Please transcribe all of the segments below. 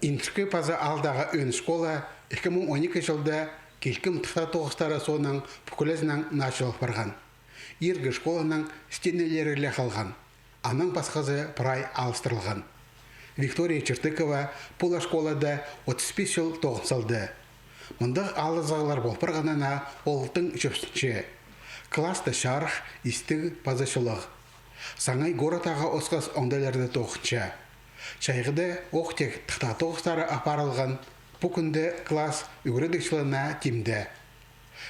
Интіркі паза алдағы өн школа 2012 жылда келкім тұқта тоғыстары соның бүкілізінің начылық барған. Ергі школаның стенелері қалған. Аның басқазы прай алыстырылған. Виктория Чертыкова пұла школада 35 жыл тоғынсалды. Мұндық алызағылар болпырғанына олтың жөпсінші. Класты шарх, истіг пазашылық. Саңай горатаға осқас оңдайларды тоғынша. Чайғыды оқтек тұқта тоғыстары апарылған. Бүкінді класс үгірідікшіліна тимді.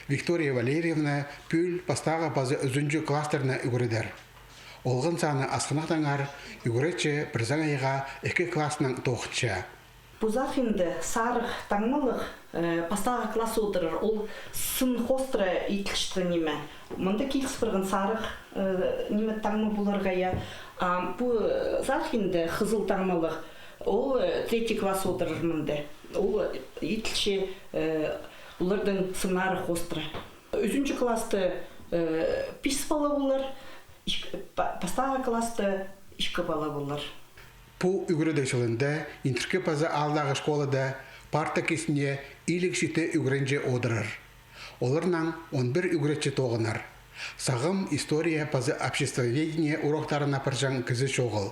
Виктория Валерьевна пүл пастаға базы үзінжі кластерна үгірідер. Олғын саны асқынақтаңар үгіретші бірзан айға 2 классының тоғытша. Бұзақ енді сарық таңмалық пастаға класс отырыр. Ол сын хостра етілшті неме. Мұнда келіс біргін сарық неме таңмы бұларға. Бұл зақ енді қызыл таңмалық. Ол 3 класс отырыр мұнда. Ол етілші олардың сынары хостра. Үзінші класты 5 бала болар. Пастаға класты 2 бала болар. Бұл үгіреді жылында интіркі паза алдағы школада парта кесіне илік шеті үгірінже одырыр. Оларынан 11 үгіретші тоғынар. Сағым история паза обществоведение урақтарына паржан кізі шоғыл.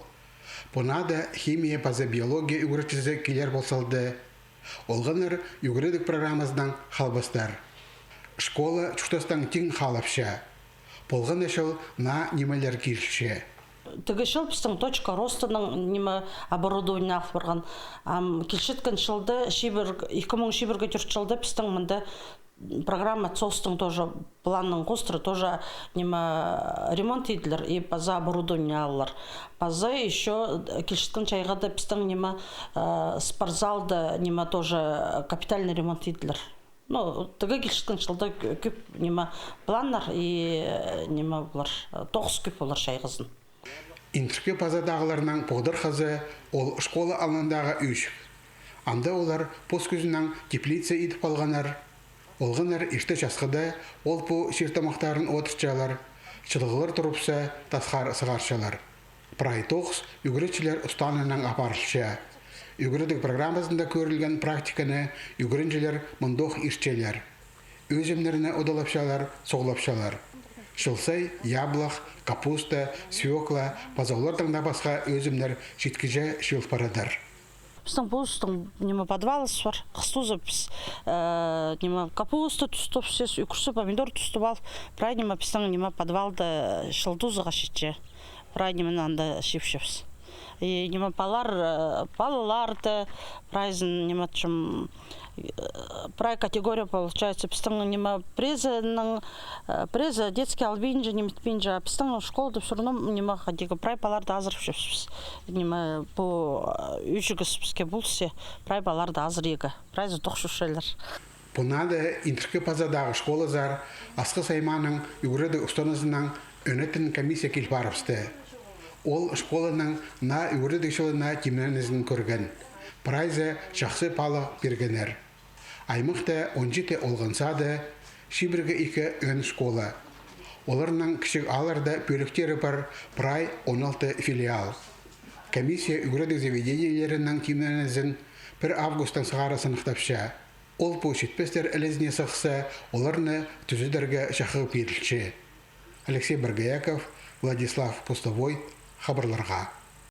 Бұнада химия паза биология үгіретшісі келер болсалды. Олғаныр үгіредік программаздан қалбастар. Школа чүктастан тең қалапша. Болған әшіл на немелер келші. Тігішіл біздің точка ростының неме оборудование ақ барған. Келшеткен жылды 2004 жылды біздің мұнда программа ЦОСтың тоже планның қостыры тоже неме ремонт еділер и база оборудование алылар. База еще келшеткен чайғада біздің неме спортзалды неме тоже капитальный ремонт еділер. Тігі келшеткен жылда көп неме планнар и неме болар, 9 көп болар шайғызын. Интіркі пазадағыларынан поғдыр қазы ол школа алындағы үйшік. Анда олар пос көзінен теплиция едіп алғанар. Олғанар ішті жасқыда ол по шертамақтарын отырчалар. Шылғылар тұрыпса тасқар сығаршалар. Прай тоғыз үгіретшілер ұстанынан апарылша. Үгіредік программасында көрілген практиканы үгірінжілер мұндоқ ішчелер. Өзімдеріне одалапшалар, соғлапшалар. Шылсай, яблақ, капуста, свекла, пазаулардың да басқа өзімдер жеткіже шыл парадар. Біздің бұлыстың неме подвалысы бар. Қыстузы біз неме капуста тұстып сес, үкірсі помидор тұстып ал. Прай неме біздің неме подвалды шылдузыға шетше. Прай немен анда шепшепс. И неме палаларды, прайзын неме чым прай категория получается. Біздің неме преза детский албинжа, неметпинжа. Біздің школада все равно неме қадегі прай паларды азыр шепшепс. Неме бұл үйшігіз бізге бұлсе, прай паларды азыр егі. Прайзы тоқшушайлар. Бұнады интіркі пазадағы школа зар, асқы сайманың үгіреді ұстанызынан өнетін комиссия келіп барыпсты. Ол школаның на үгіреді жылына темненізін көрген. Прайзы жақсы палы бергенер. Аймықта 17 олғансады, шибіргі 2 өн школа. Оларынан кішік аларда бөліктері бар прай 16 филиал. Комиссия үгіреді заведениелерінің темненізін 1 августан сығары сынықтапша. Ол бұл жетпестер әлізіне сықса, оларны түзідерге шақы берілші. Алексей Баргаяков, Владислав Пустовой, хабарларға.